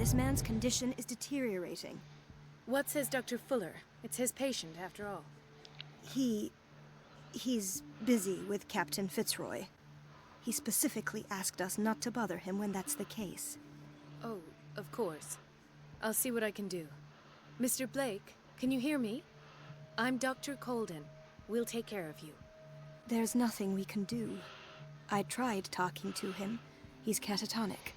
This man's condition is deteriorating. What says Dr. Fuller? It's his patient, after all. He's busy with Captain Fitzroy. He specifically asked us not to bother him when that's the case. Oh, of course. I'll see what I can do. Mr. Blake, can you hear me? I'm Dr. Colden. We'll take care of you. There's nothing we can do. I tried talking to him. He's catatonic.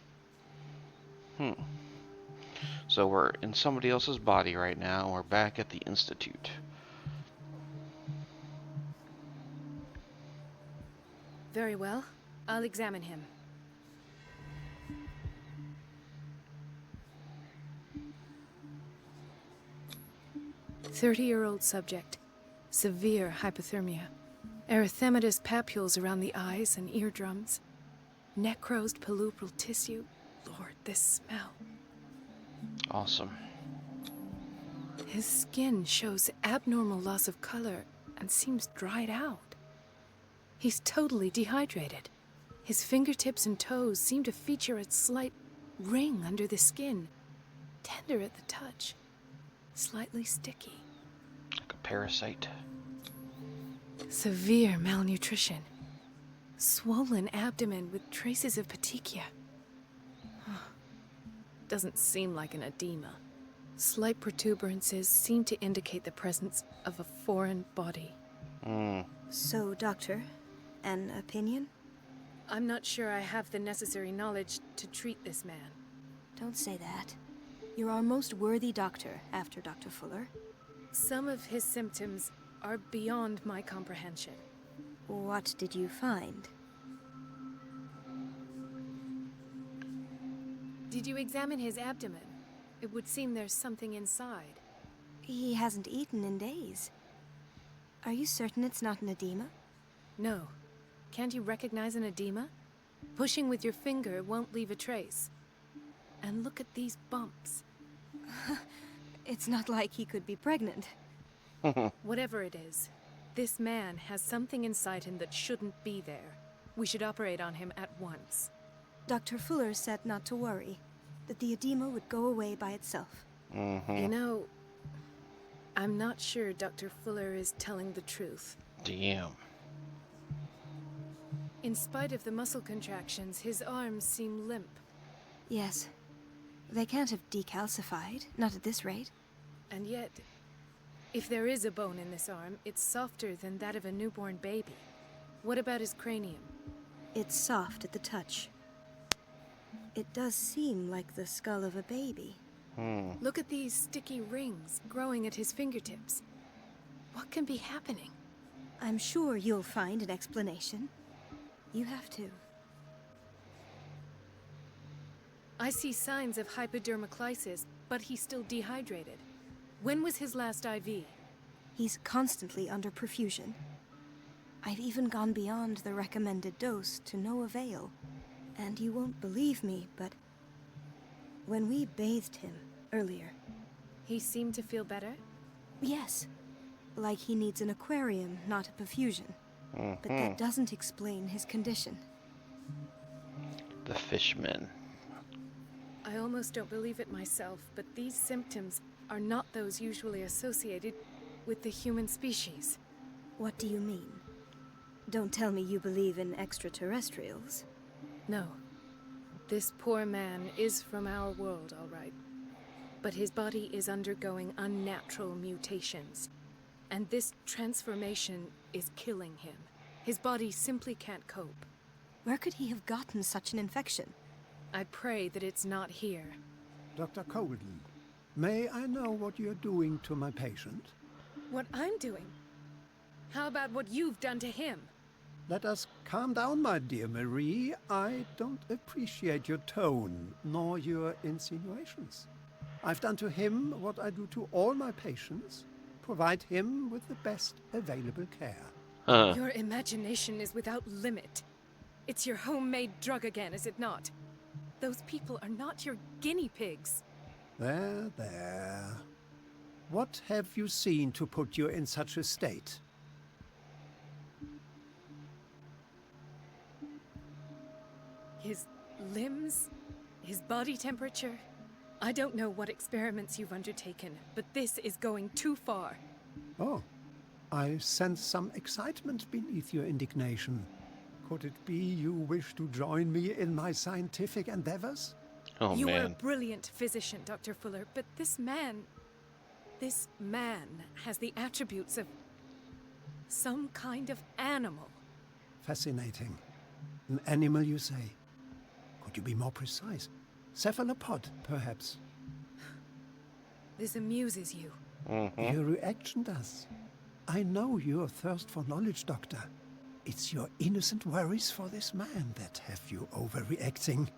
So we're in somebody else's body right now. We're back at the Institute. Very well. I'll examine him. "30-year-old subject. Severe hypothermia. Erythematous papules around the eyes and eardrums. Necrosed palpebral tissue. Lord, this smell. Awesome. His skin shows abnormal loss of color and seems dried out. He's totally dehydrated. His fingertips and toes seem to feature a slight ring under the skin. Tender at the touch. Slightly sticky. Like a parasite. Severe malnutrition. Swollen abdomen with traces of petechia. Doesn't seem like an edema. Slight protuberances seem to indicate the presence of a foreign body. So, Doctor, an opinion? I'm not sure I have the necessary knowledge to treat this man. Don't say that. You're our most worthy doctor after Dr. Fuller. Some of his symptoms are beyond my comprehension. What did you find? Did you examine his abdomen? It would seem there's something inside. He hasn't eaten in days. Are you certain it's not an edema? No. Can't you recognize an edema? Pushing with your finger won't leave a trace. And look at these bumps. It's not like he could be pregnant. Whatever it is, this man has something inside him that shouldn't be there. We should operate on him at once. Dr. Fuller said not to worry, that the edema would go away by itself. You know, I'm not sure Dr. Fuller is telling the truth. Damn. In spite of the muscle contractions, his arms seem limp. Yes. They can't have decalcified, not at this rate. And yet, if there is a bone in this arm, it's softer than that of a newborn baby. What about his cranium? It's soft at the touch. It does seem like the skull of a baby. Look at these sticky rings growing at his fingertips. What can be happening? I'm sure you'll find an explanation. You have to. I see signs of hypodermoclysis, but he's still dehydrated. When was his last IV? He's constantly under perfusion. I've even gone beyond the recommended dose to no avail. And you won't believe me, but when we bathed him earlier... He seemed to feel better? Yes. Like he needs an aquarium, not a perfusion. But that doesn't explain his condition. The fishman. I almost don't believe it myself, but these symptoms are not those usually associated with the human species. What do you mean? Don't tell me you believe in extraterrestrials. No. This poor man is from our world, all right. But his body is undergoing unnatural mutations. And this transformation is killing him. His body simply can't cope. Where could he have gotten such an infection? I pray that it's not here. Dr. Colden, may I know what you're doing to my patient? What I'm doing? How about what you've done to him? Let us calm down, my dear Marie. I don't appreciate your tone, nor your insinuations. I've done to him what I do to all my patients. Provide him with the best available care. Your imagination is without limit. It's your homemade drug again, is it not? Those people are not your guinea pigs. There, there. What have you seen to put you in such a state? His limbs, his body temperature, I don't know what experiments you've undertaken, but this is going too far. Oh, I sense some excitement beneath your indignation. Could it be you wish to join me in my scientific endeavors? Oh, You are a man. brilliant physician, Dr. Fuller, but this man has the attributes of some kind of animal. Fascinating. An animal, you say? Could you be more precise? Cephalopod, perhaps? This amuses you. Your reaction does. I know your thirst for knowledge, Doctor. It's your innocent worries for this man that have you overreacting.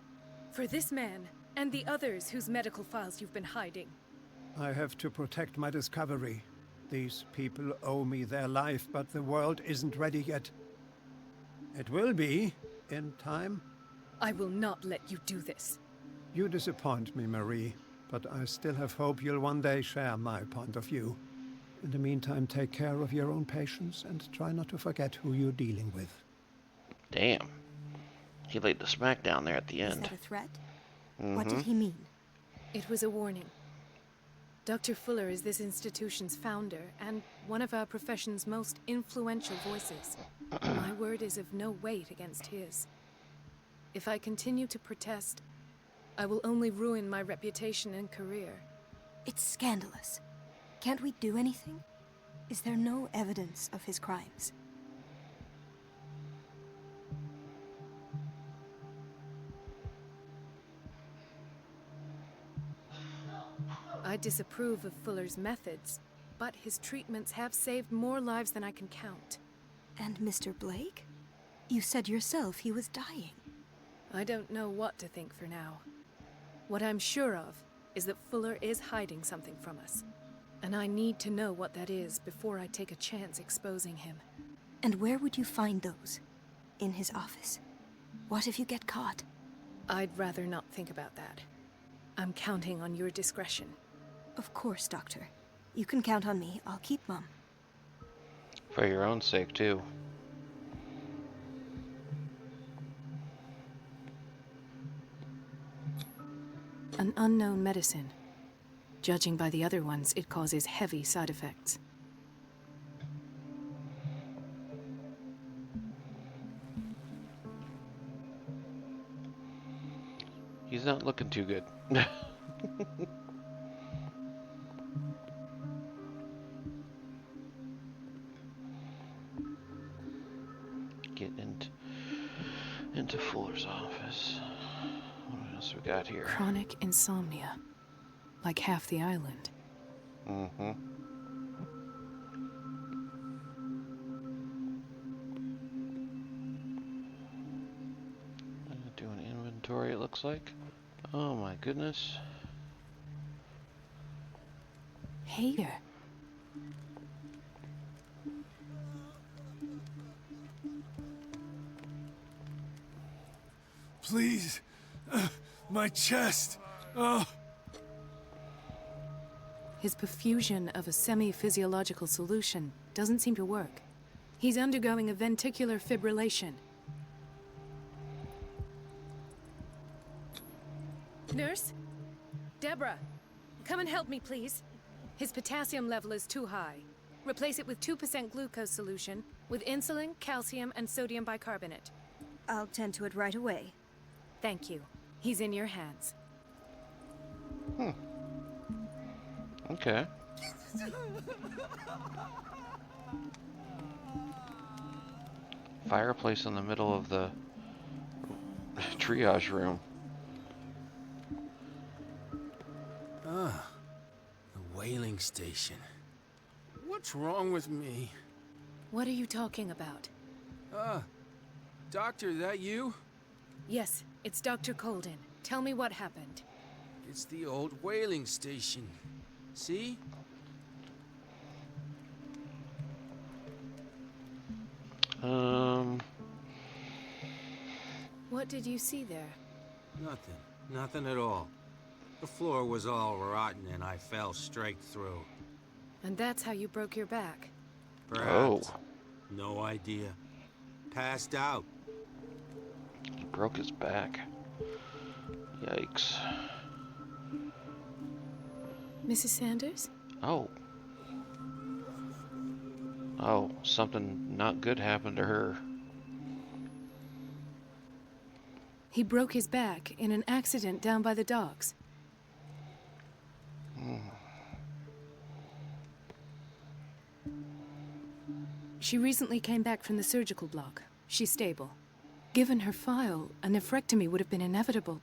For this man, and the others whose medical files you've been hiding. I have to protect my discovery. These people owe me their life, but the world isn't ready yet. It will be, in time. I will not let you do this. You disappoint me, Marie, but I still have hope you'll one day share my point of view. In the meantime, take care of your own patients and try not to forget who you're dealing with. Damn. He laid the smack down there at the Is end. that a threat? What did he mean? It was a warning. Dr. Fuller is this institution's founder and one of our profession's most influential voices. My word is of no weight against his. If I continue to protest, I will only ruin my reputation and career. It's scandalous. Can't we do anything? Is there no evidence of his crimes? I disapprove of Fuller's methods, but his treatments have saved more lives than I can count. And Mr. Blake? You said yourself he was dying. I don't know what to think for now. What I'm sure of is that Fuller is hiding something from us. And I need to know what that is before I take a chance exposing him. And where would you find those? In his office? What if you get caught? I'd rather not think about that. I'm counting on your discretion. Of course, Doctor. You can count on me. I'll keep mum. For your own sake, too. An unknown medicine. Judging by the other ones, it causes heavy side effects. He's not looking too good. Get into Fuller's office. What else we got here? Chronic insomnia. Like half the island. Mm-hmm. Do an inventory, it looks like. Oh my goodness. Hey there. Please. My chest. Oh. His perfusion of a semi-physiological solution doesn't seem to work. He's undergoing a ventricular fibrillation. Nurse? Deborah, come and help me, please. His potassium level is too high. Replace it with 2% glucose solution with insulin, calcium, and sodium bicarbonate. I'll tend to it right away. Thank you. He's in your hands. Okay. Fireplace in the middle of the triage room. Ah, the whaling station. What's wrong with me? What are you talking about? Doctor, that you? Yes, it's Dr. Colden. Tell me what happened. It's the old whaling station. See? What did you see there? Nothing. Nothing at all. The floor was all rotten and I fell straight through. And that's how you broke your back. Perhaps. No idea. Passed out. He broke his back. Yikes. Mrs. Sanders? Oh. Oh, something not good happened to her. He broke his back in an accident down by the docks. She recently came back from the surgical block. She's stable. Given her file, a nephrectomy would have been inevitable.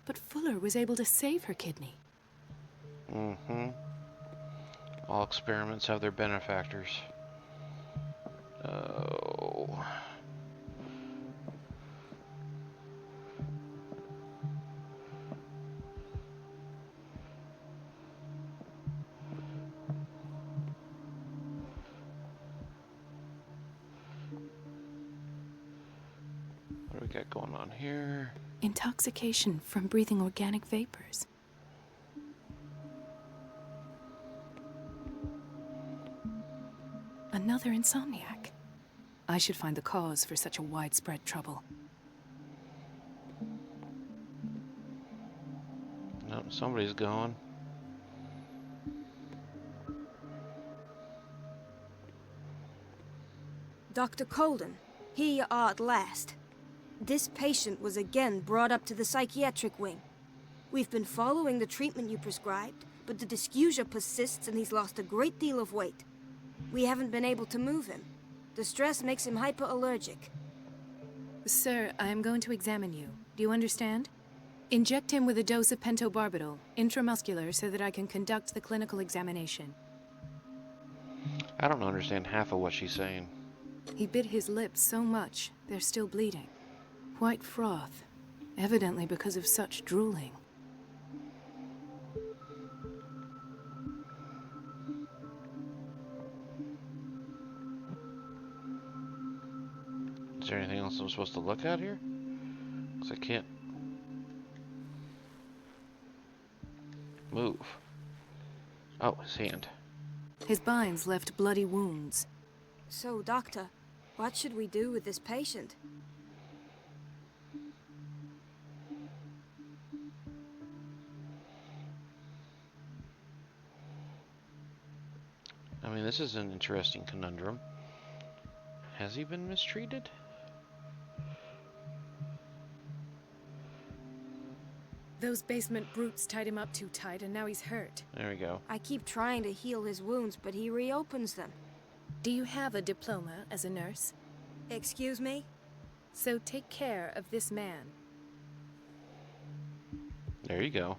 But Fuller was able to save her kidney. Mm-hmm. All experiments have their benefactors. Oh. What do we got going on here? Intoxication from breathing organic vapors. Another insomniac. I should find the cause for such a widespread trouble. No, somebody's gone. Dr. Colden, here you are at last. This patient was again brought up to the psychiatric wing. We've been following the treatment you prescribed, but the dysgeusia persists and he's lost a great deal of weight. We haven't been able to move him. The stress makes him hyperallergic. Sir, I am going to examine you. Do you understand? Inject him with a dose of pentobarbital, intramuscular, so that I can conduct the clinical examination. I don't understand half of what she's saying. He bit his lips so much, they're still bleeding. White froth, evidently because of such drooling. Is there anything else I'm supposed to look at here? Because I can't move. Oh, his hand. His binds left bloody wounds. So, Doctor, what should we do with this patient? I mean, this is an interesting conundrum. Has he been mistreated? Those basement brutes tied him up too tight, and now he's hurt. There we go. I keep trying to heal his wounds, but he reopens them. Do you have a diploma as a nurse? Excuse me? So take care of this man. There you go.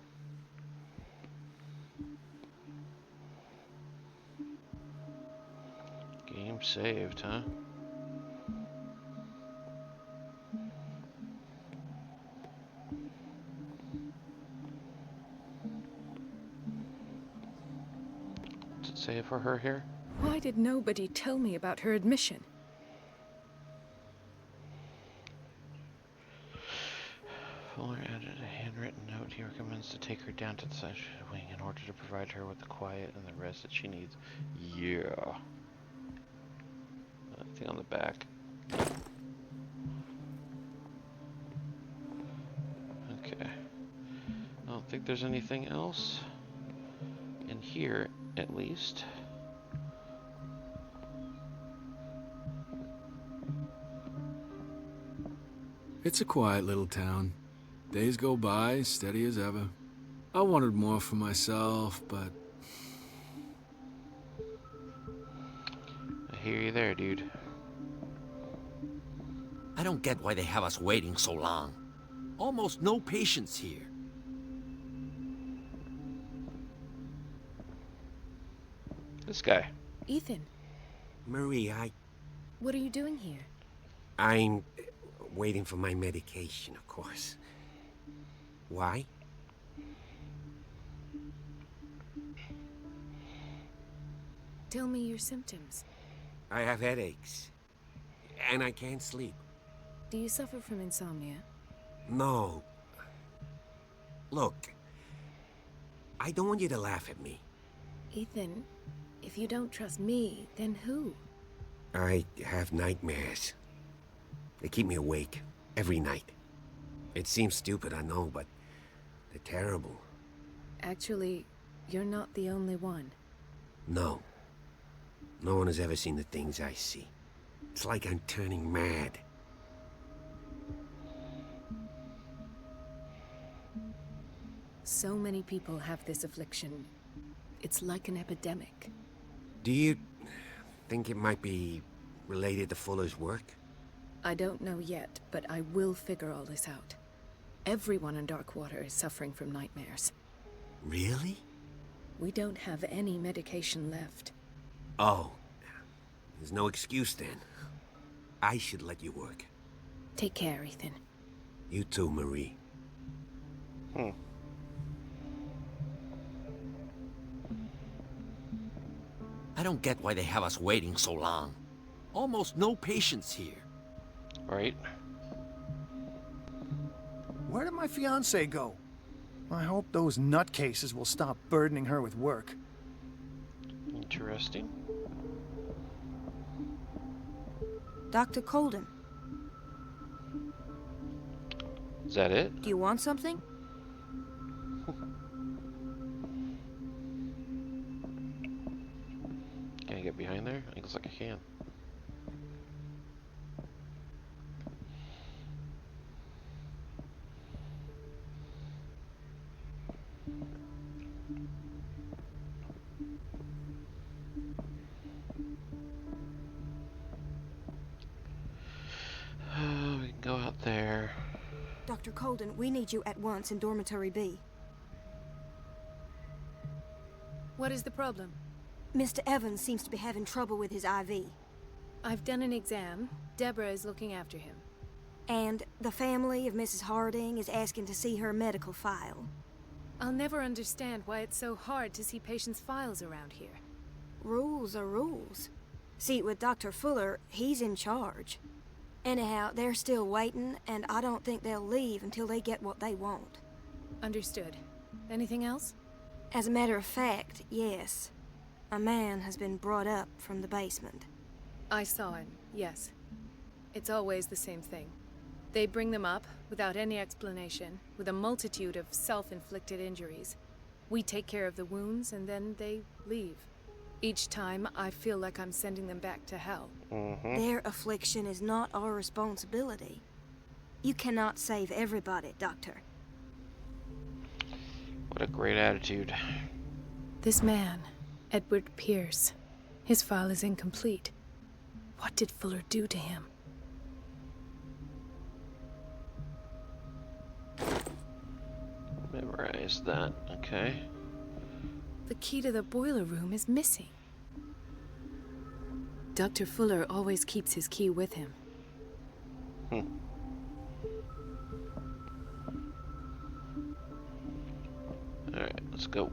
Game saved, huh? What's it say for her here? Why did nobody tell me about her admission? Fuller added a handwritten note. He recommends to take her down to the side wing in order to provide her with the quiet and the rest that she needs. Yeah. Anything on the back? Okay. I don't think there's anything else in here, at least. It's a quiet little town. Days go by, steady as ever. I wanted more for myself, but... I hear you there, dude. I don't get why they have us waiting so long. Almost no patients here. This guy. Ethan, Marie, what are you doing here? I'm waiting for my medication, of course. Why? Tell me your symptoms. I have headaches. And I can't sleep. Do you suffer from insomnia? No. Look, I don't want you to laugh at me. Ethan, if you don't trust me, then who? I have nightmares. They keep me awake every night. It seems stupid, I know, but they're terrible. Actually, you're not the only one. No. No one has ever seen the things I see. It's like I'm turning mad. So many people have this affliction. It's like an epidemic. Do you think it might be related to Fuller's work? I don't know yet, but I will figure all this out. Everyone in Darkwater is suffering from nightmares. Really? We don't have any medication left. Oh. There's no excuse then. I should let you work. Take care, Ethan. You too, Marie. I don't get why they have us waiting so long. Almost no patients here. Right? Where did my fiancée go? I hope those nutcases will stop burdening her with work. Interesting. Dr. Colden, Is that it? do you want something? Can I get behind there? I looks like I can. We can go out there. Dr. Colden, we need you at once in Dormitory B. What is the problem? Mr. Evans seems to be having trouble with his IV. I've done an exam. Deborah is looking after him. And the family of Mrs. Harding is asking to see her medical file. I'll never understand why it's so hard to see patients' files around here. Rules are rules. See, with Dr. Fuller, he's in charge. Anyhow, they're still waiting, and I don't think they'll leave until they get what they want. Understood. Anything else? As a matter of fact, yes. A man has been brought up from the basement. I saw him, yes. It's always the same thing. They bring them up, without any explanation, with a multitude of self-inflicted injuries. We take care of the wounds, and then they leave. Each time, I feel like I'm sending them back to hell. Their affliction is not our responsibility. You cannot save everybody, Doctor. What a great attitude. This man, Edward Pierce, his file is incomplete. What did Fuller do to him? Memorize that, okay. The key to the boiler room is missing. Dr. Fuller always keeps his key with him. Alright, let's go.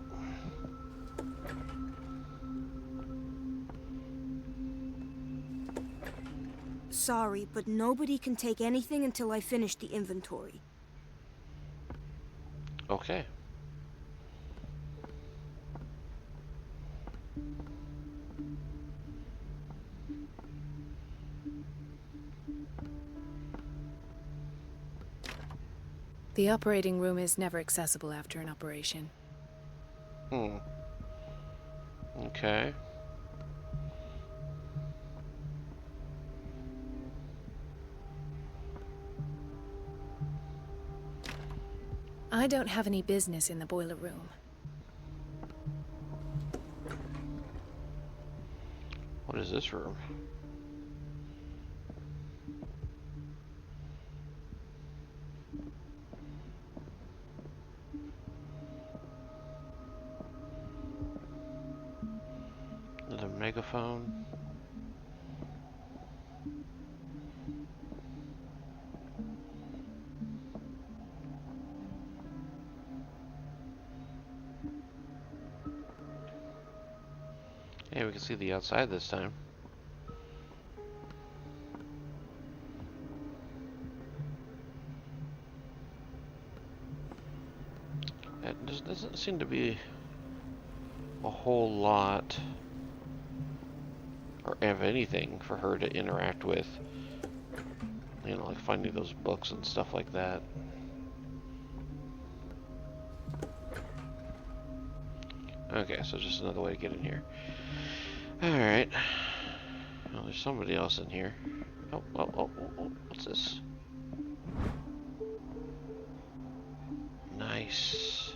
Sorry, but nobody can take anything until I finish the inventory. Okay. The operating room is never accessible after an operation. Okay. I don't have any business in the boiler room. What is this room? There's a megaphone. Yeah, we can see the outside this time. It just doesn't seem to be a whole lot, or of anything for her to interact with. You know, like finding those books and stuff like that. Okay, so just another way to get in here. Alright. Well, there's somebody else in here. Oh, what's this? Nice.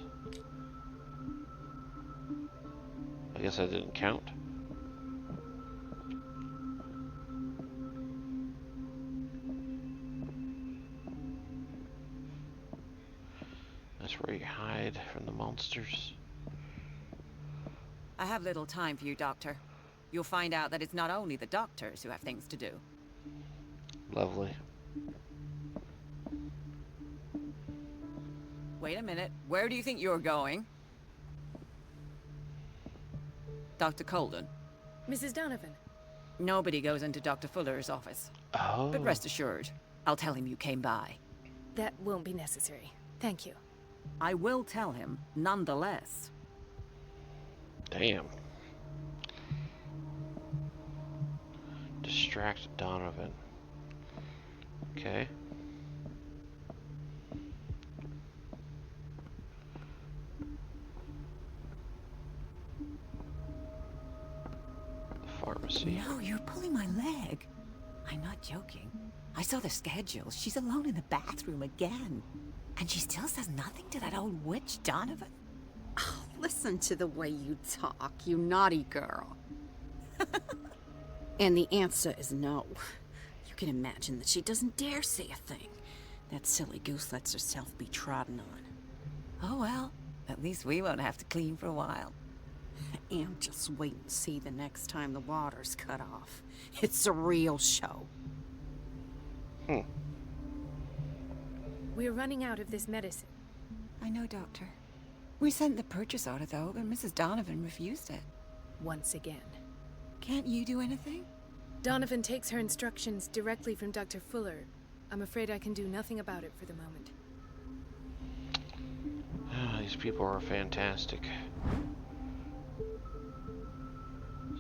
I guess I didn't count. That's where you hide from the monsters. I have little time for you, Doctor. You'll find out that it's not only the doctors who have things to do. Lovely. Wait a minute. Where do you think you're going? Dr. Colden. Mrs. Donovan. Nobody goes into Dr. Fuller's office. Oh. But rest assured, I'll tell him you came by. That won't be necessary. Thank you. I will tell him, nonetheless. Damn. Distract Donovan. Okay. The pharmacy. No, you're pulling my leg. I'm not joking. I saw the schedule. She's alone in the bathroom again. And she still says nothing to that old witch, Donovan. Oh, listen to the way you talk, you naughty girl. And the answer is no. You can imagine that she doesn't dare say a thing. That silly goose lets herself be trodden on. Oh well, at least we won't have to clean for a while. And just wait and see the next time the water's cut off. It's a real show. We're running out of this medicine. I know, Doctor. We sent the purchase order, though, but Mrs. Donovan refused it. Once again. Can't you do anything? Donovan takes her instructions directly from Dr. Fuller. I'm afraid I can do nothing about it for the moment. These people are fantastic.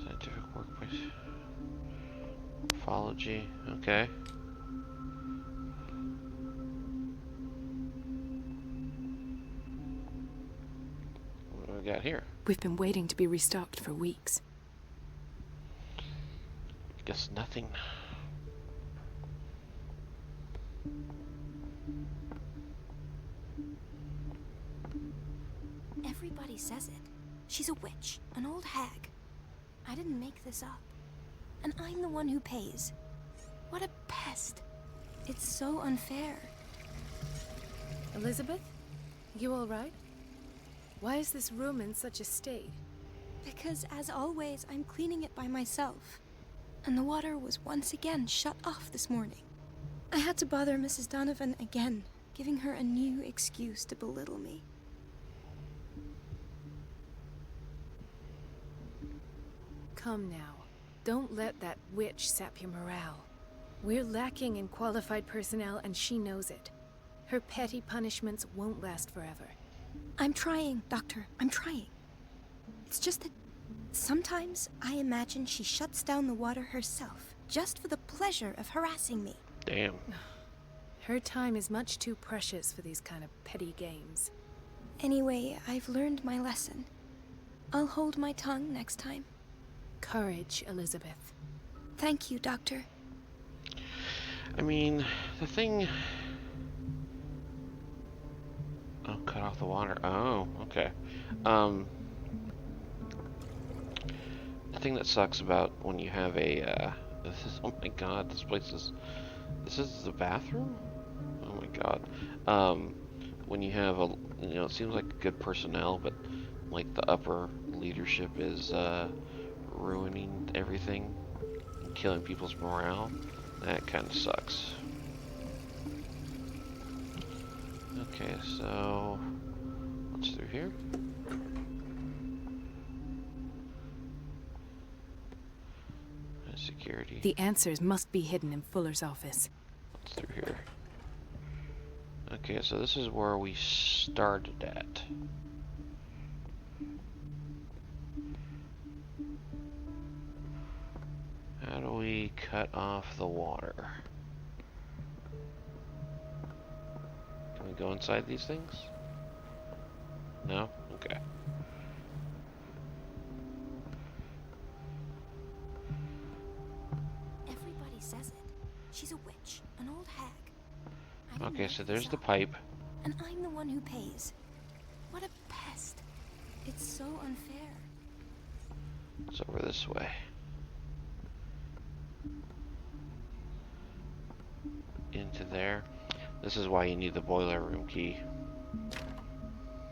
Scientific workplace. Morphology. Okay. What do we got here? We've been waiting to be restocked for weeks. Guess nothing. Everybody says it. She's a witch, an old hag. I didn't make this up. And I'm the one who pays. What a pest. It's so unfair. Elizabeth? You all right? Why is this room in such a state? Because, as always, I'm cleaning it by myself. And the water was once again shut off this morning. I had to bother Mrs. Donovan again, giving her a new excuse to belittle me. Come now. Don't let that witch sap your morale. We're lacking in qualified personnel, and she knows it. Her petty punishments won't last forever. I'm trying, Doctor. I'm trying. It's just that sometimes I imagine she shuts down the water herself, just for the pleasure of harassing me. Damn. Her time is much too precious for these kind of petty games. Anyway, I've learned my lesson. I'll hold my tongue next time. Courage, Elizabeth. Thank you, Doctor. I mean, the thing... Oh, cut off the water. Oh, okay. The thing that sucks about when you have a, this is, oh my god, this is the bathroom? Oh my god. When you have a, you know, it seems like good personnel, but like the upper leadership is, ruining everything and killing people's morale. That kind of sucks. Okay, so what's through here? Security. The answers must be hidden in Fuller's office. What's through here? Okay, so this is where we started at. How do we cut off the water? Can we go inside these things? No? Okay. Okay, so there's the pipe. And I'm the one who pays. What a pest. It's so unfair. It's over this way. Into there. This is why you need the boiler room key.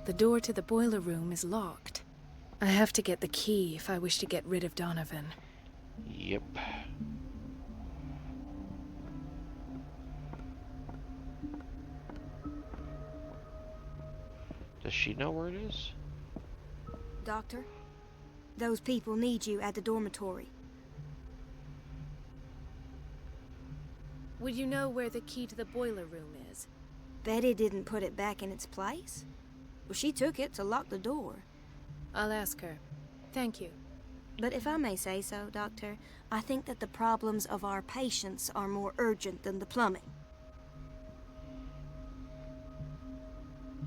The door to the boiler room is locked. I have to get the key if I wish to get rid of Donovan. Yep. Does she know where it is? Doctor, those people need you at the dormitory. Would you know where the key to the boiler room is? Betty didn't put it back in its place. Well, she took it to lock the door. I'll ask her. Thank you. But if I may say so, Doctor, I think that the problems of our patients are more urgent than the plumbing.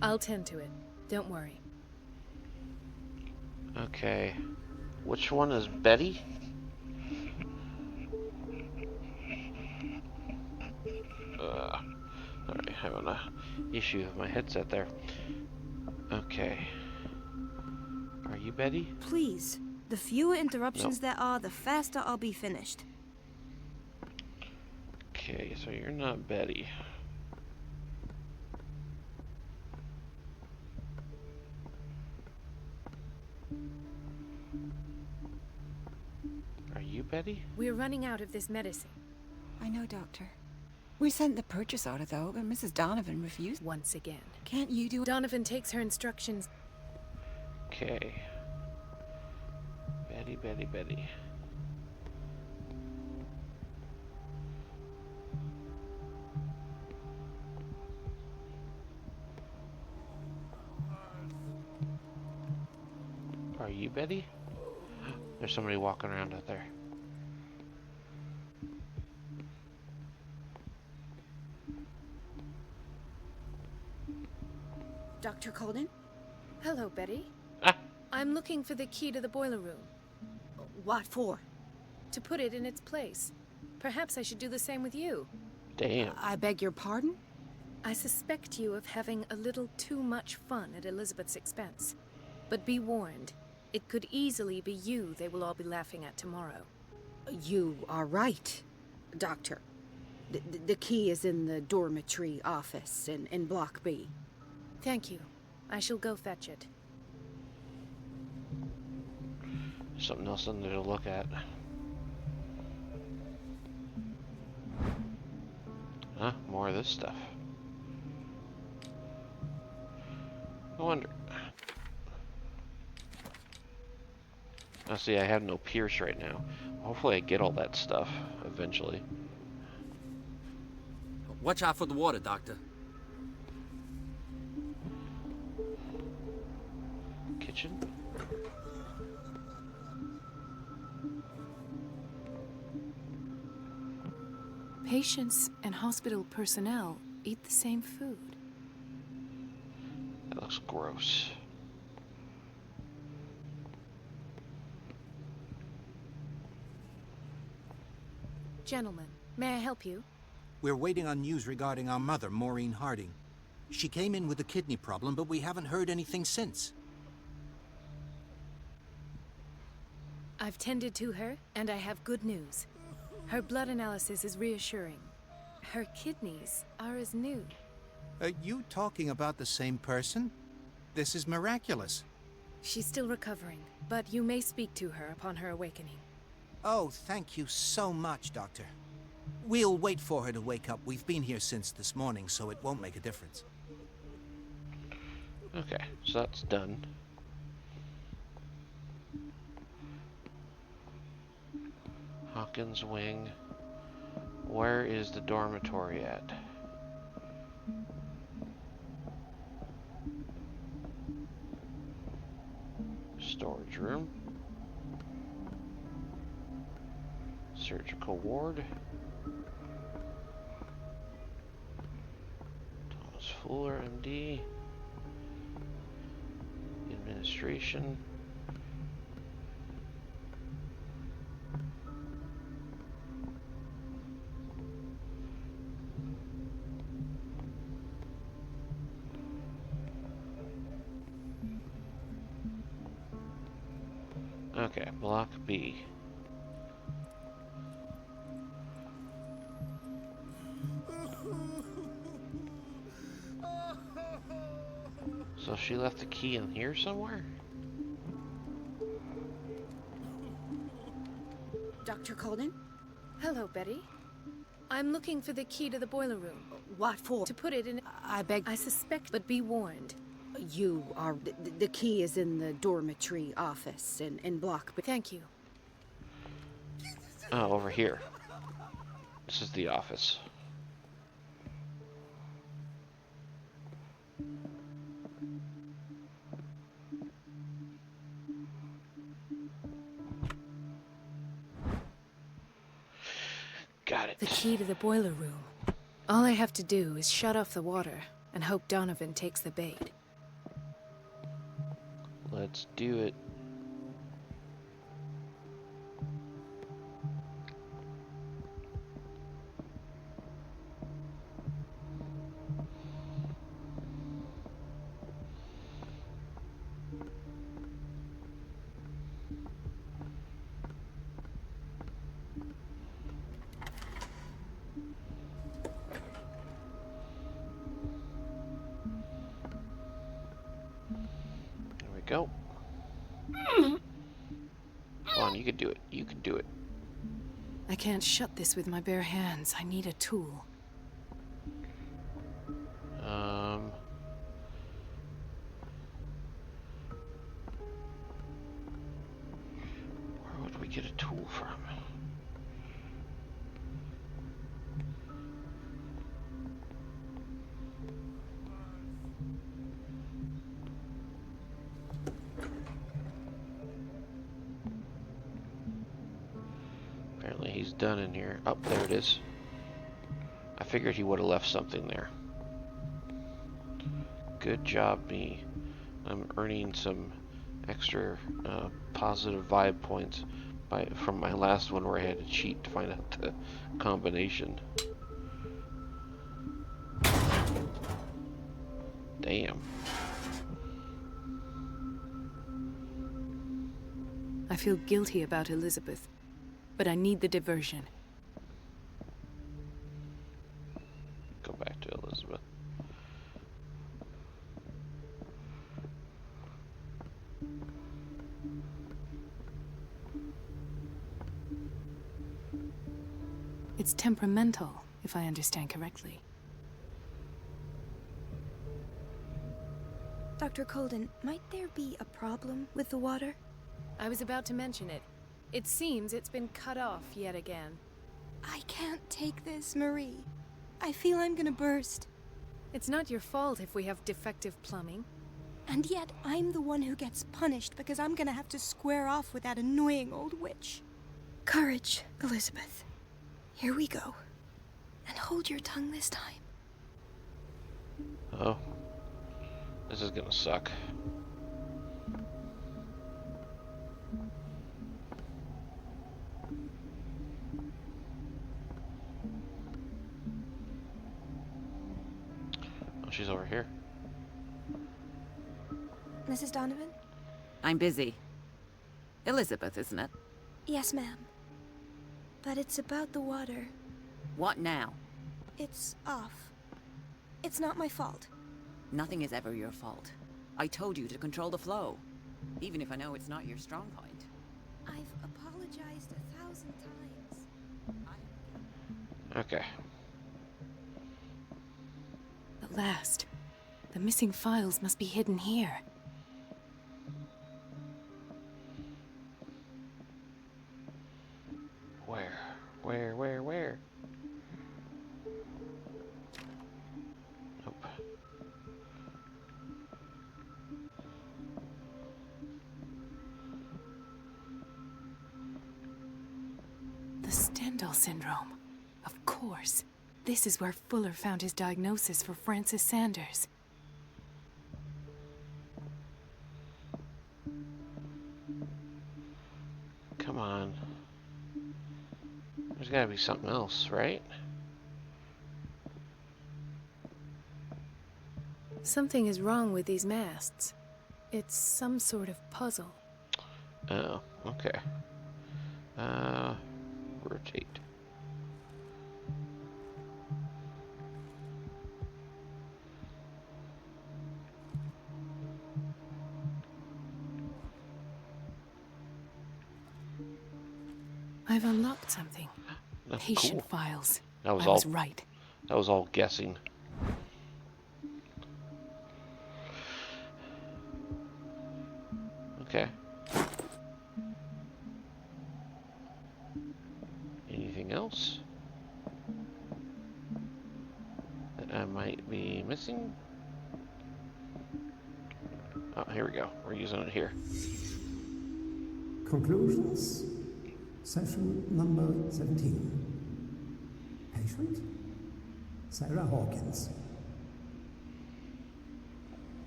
I'll tend to it. Don't worry. Okay. Which one is Betty? Alright, having a issue with my headset there. Okay. Are you Betty? Please. The fewer interruptions there are, the faster I'll be finished. Okay, so you're not Betty. Are you Betty? We're running out of this medicine. I know, Doctor. We sent the purchase order, though, but Mrs. Donovan refused. Once again. Can't you do it? Donovan takes her instructions. Okay. Betty, Betty, Betty. Are you Betty? There's somebody walking around out there. Dr. Colden? Hello, Betty. Ah! I'm looking for the key to the boiler room. What for? To put it in its place. Perhaps I should do the same with you. Damn. I beg your pardon? I suspect you of having a little too much fun at Elizabeth's expense. But be warned, it could easily be you they will all be laughing at tomorrow. You are right, Doctor. The key is in the dormitory office in Block B. Thank you. I shall go fetch it. Something else in there to look at. Huh? More of this stuff. I wonder. Oh, see, I have no Pierce right now. Hopefully I get all that stuff eventually. Watch out for the water, Doctor. Kitchen? Patients and hospital personnel eat the same food. That looks gross. Gentlemen, may I help you? We're waiting on news regarding our mother, Maureen Harding. She came in with a kidney problem, but we haven't heard anything since. I've tended to her, and I have good news. Her blood analysis is reassuring. Her kidneys are as new. Are you talking about the same person? This is miraculous. She's still recovering, but you may speak to her upon her awakening. Oh, thank you so much, Doctor. We'll wait for her to wake up. We've been here since this morning, so it won't make a difference. Okay, so that's done. Hawkins Wing. Where is the dormitory at? Storage room. Surgical ward. Thomas Fuller, MD. Administration. Okay, block B. So she left the key in here somewhere? Dr. Colden? Hello, Betty. I'm looking for the key to the boiler room. What for? To put it in... I beg... I suspect, but be warned. You are... The key is in the dormitory office in Block B. Thank you. Oh, over here. This is the office. Got it. The key to the boiler room. All I have to do is shut off the water and hope Donovan takes the bait. Let's do it. There we go. Come on, you can do it. You can do it. I can't shut this with my bare hands. I need a tool. Where would we get a tool from? Apparently he's done in here. Oh, there it is. I figured he would have left something there. Good job, me. I'm earning some extra positive vibe points from my last one where I had to cheat to find out the combination. Damn. I feel guilty about Elizabeth, but I need the diversion. Go back to Elizabeth. It's temperamental, if I understand correctly. Dr. Colden, might there be a problem with the water? I was about to mention it. It seems it's been cut off yet again. I can't take this, Marie. I feel I'm gonna burst. It's not your fault if we have defective plumbing. And yet, I'm the one who gets punished because I'm gonna have to square off with that annoying old witch. Courage, Elizabeth. Here we go. And hold your tongue this time. Oh. This is gonna suck. Oh, she's over here. Mrs. Donovan? I'm busy. Elizabeth, isn't it? Yes, ma'am. But it's about the water. What now? It's off. It's not my fault. Nothing is ever your fault. I told you to control the flow, even if I know it's not your strong point. I've apologized 1,000 times. Okay. At last. The missing files must be hidden here. Where? Nope. The Stendhal syndrome. Of course. This is where Fuller found his diagnosis for Francis Sanders. Come on. There's gotta be something else, right? Something is wrong with these masts. It's some sort of puzzle. Oh, okay. Rotate. I've unlocked something. Oh, Patient cool. files. That was I was all. right. That was all guessing. Okay. Anything else that I might be missing? Oh, here we go. We're using it here. Conclusions. Session number 17. Patient? Sarah Hawkins.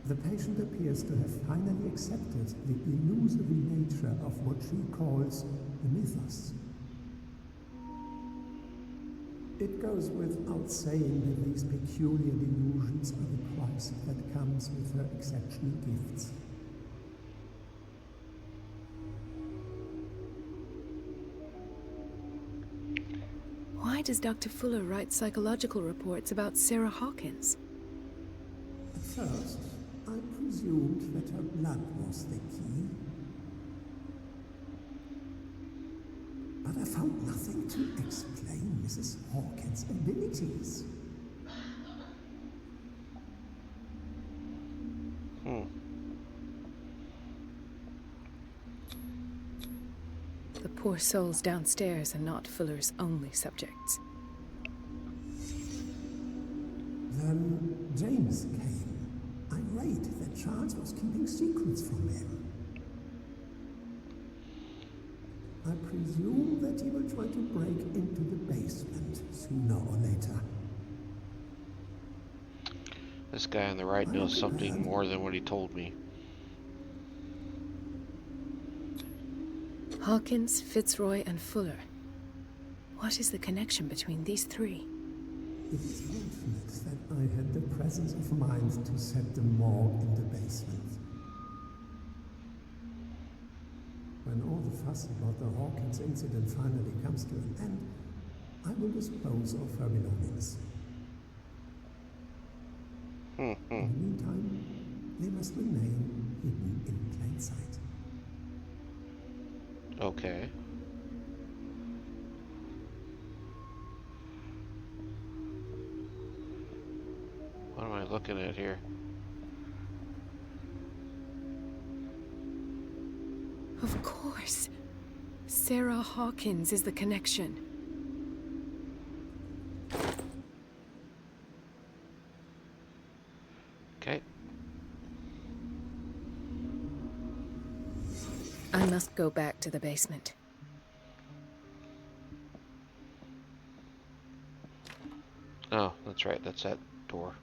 The patient appears to have finally accepted the illusory nature of what she calls the mythos. It goes without saying that these peculiar delusions are the price that comes with her exceptional gifts. Why does Dr. Fuller write psychological reports about Sarah Hawkins? At first, I presumed that her blood was the key. But I found nothing to explain Mrs. Hawkins' abilities. The poor souls downstairs are not Fuller's only subjects. Then James came, irate that Charles was keeping secrets from him. I presume that he will try to break into the basement sooner or later. This guy on the right knows something more than what he told me. Hawkins, Fitzroy, and Fuller. What is the connection between these three? It is fortunate that I had the presence of mind to set the morgue in the basement. When all the fuss about the Hawkins incident finally comes to an end, I will dispose of her belongings. In the meantime, they must remain hidden in plain sight. Okay. What am I looking at here? Of course. Sarah Hawkins is the connection. Okay. I must go back to the basement. Oh, that's right. That's that door.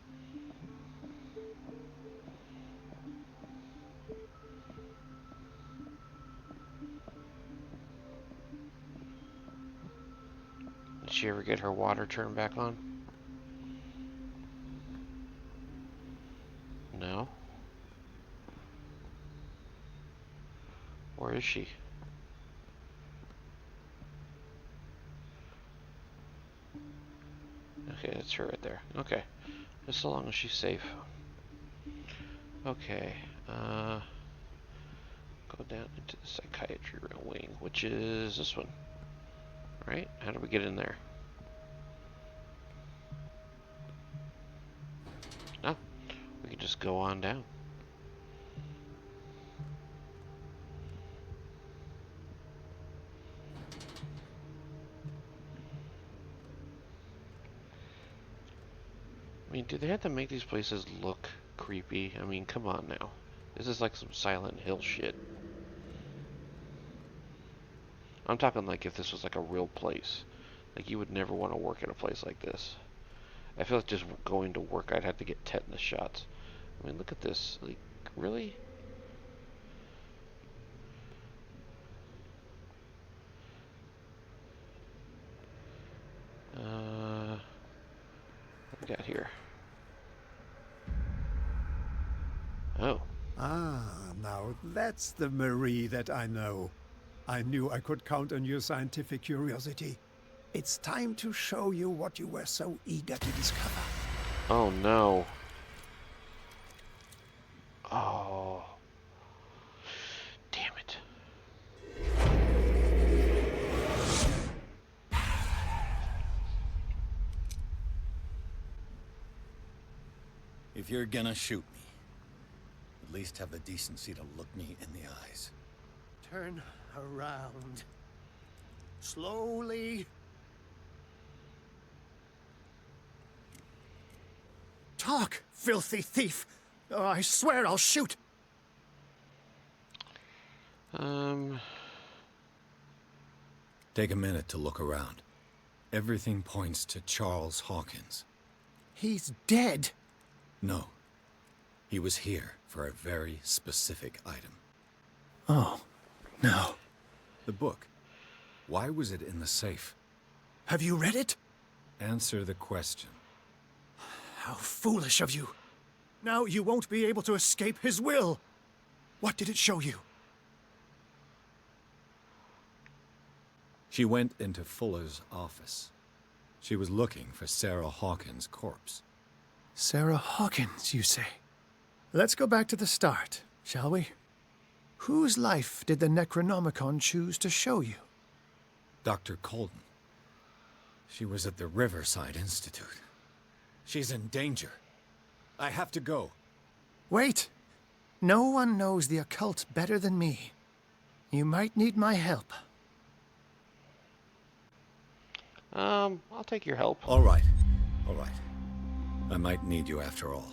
Did she ever get her water turned back on? No. Where is she? Okay, that's her right there. Okay. Just so long as she's safe. Okay. Go down into the psychiatry wing, which is this one. Right? How do we get in there? Oh, we can just go on down. I mean, do they have to make these places look creepy? I mean, come on now. This is like some Silent Hill shit. I'm talking like if this was like a real place. Like you would never want to work at a place like this. I feel like just going to work I'd have to get tetanus shots. I mean, look at this. Like, really? What we got here? Oh. Ah, now, that's the Marie that I know. I knew I could count on your scientific curiosity. It's time to show you what you were so eager to discover. Oh no. Oh. Damn it. If you're gonna shoot me, at least have the decency to look me in the eyes. Turn around. Slowly. Talk, filthy thief! Oh, I swear I'll shoot! Take a minute to look around. Everything points to Charles Hawkins. He's dead! No. He was here for a very specific item. Oh, no. The book. Why was it in the safe? Have you read it? Answer the question. How foolish of you. Now you won't be able to escape his will. What did it show you? She went into Fuller's office. She was looking for Sarah Hawkins' corpse. Sarah Hawkins, you say? Let's go back to the start, shall we? Whose life did the Necronomicon choose to show you? Dr. Colden. She was at the Riverside Institute. She's in danger. I have to go. Wait! No one knows the occult better than me. You might need my help. I'll take your help. All right. All right. I might need you after all.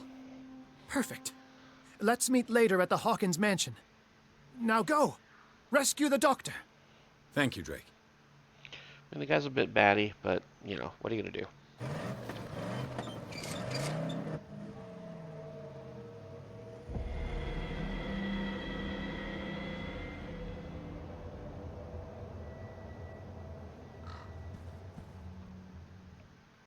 Perfect. Let's meet later at the Hawkins mansion. Now go! Rescue the doctor! Thank you, Drake. I mean, the guy's a bit batty, but, you know, what are you gonna do?